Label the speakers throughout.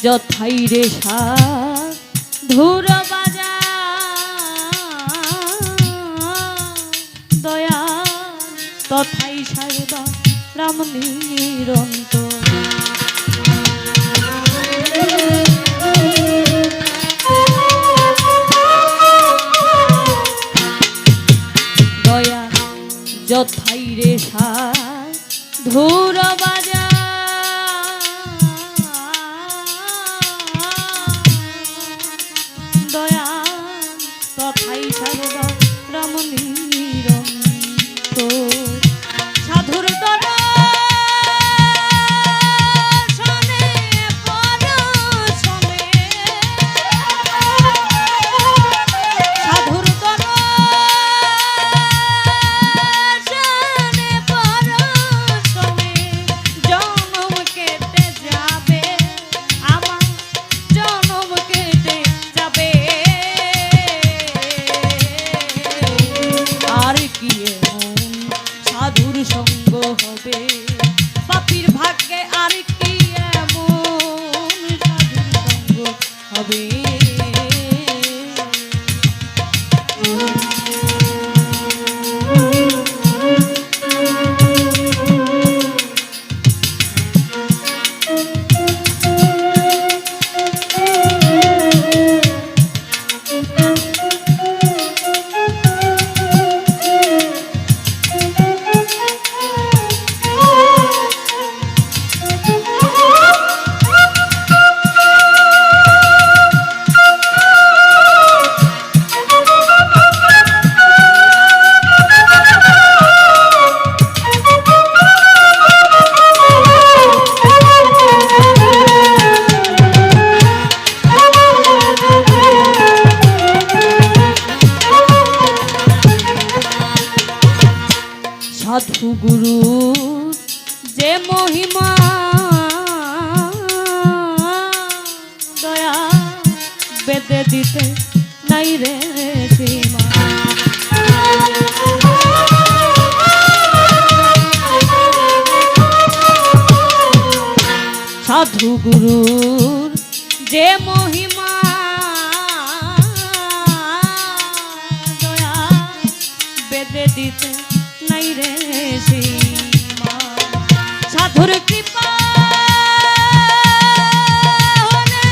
Speaker 1: যথাই রে সাধুর বাজার দয়া তথাই সারদা রাম নিরন্তর। দয়া যথাই রে সাধুর বাজার দয়া তথাই সারদা রাম নিরন্তর। সাধুর সঙ্গ হবে পাপীর ভাগ্যে আর কি এমন সাধুর সঙ্গ হবে। সাধু গুরু যে মহিমা দয়া বেদে দিতে নাই রে সীমা। সাধু গুরুর যে মহিমা দয়া বেদে দিতে নাই রে সীমা। সাধুর কৃপা হলে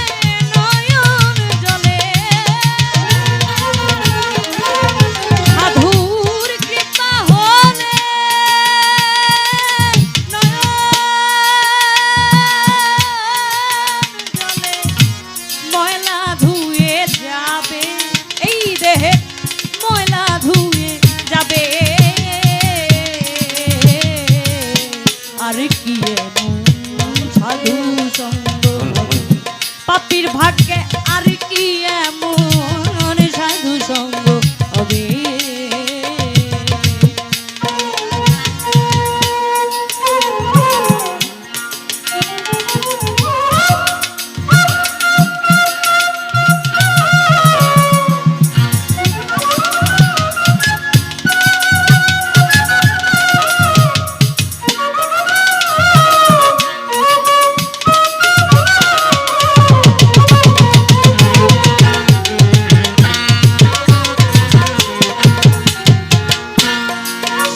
Speaker 1: নয়ন জলে সাধুর কৃপা হলে নয়ন জলে ময়লা ধুয়ে যাবে এই দেহে ময়লা ধুয়ে যাবে। আর কি এমন সাধু সঙ্গ হবে পাপীর ভাগ্যে আর কি এমন সাধু সঙ্গ হবে।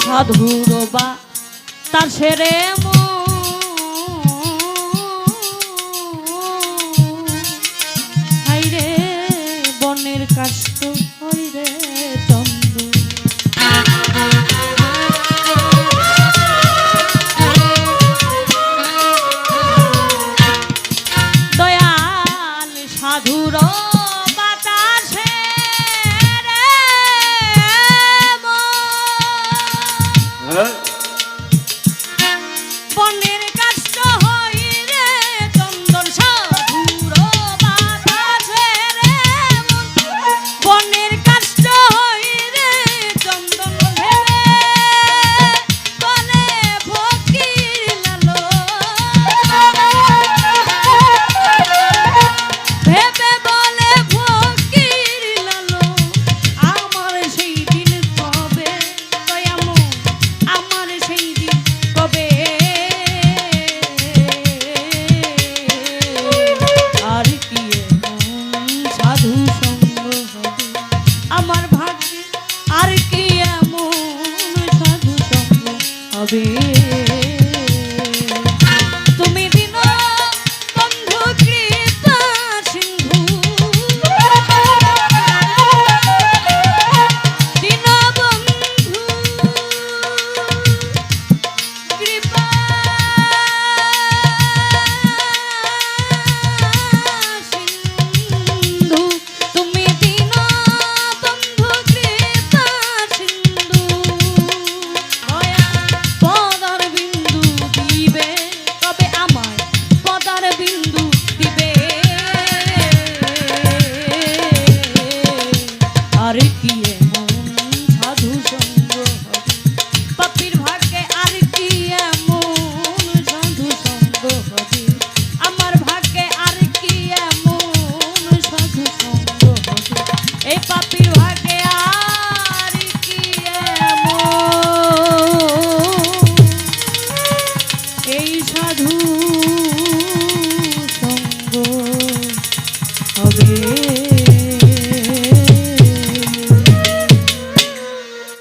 Speaker 1: সাধুর বা তার সেরে হাইরে বনের কাষ্ট হইরে চন্দ্র। দয়াল সাধুর বনের কাষ্ট হইরে চন্দন সাধুর বাতাসে রে বনের কাষ্ট হইরে চন্দন ভেবে বলে ফকির লালো ভেবে বলে হবে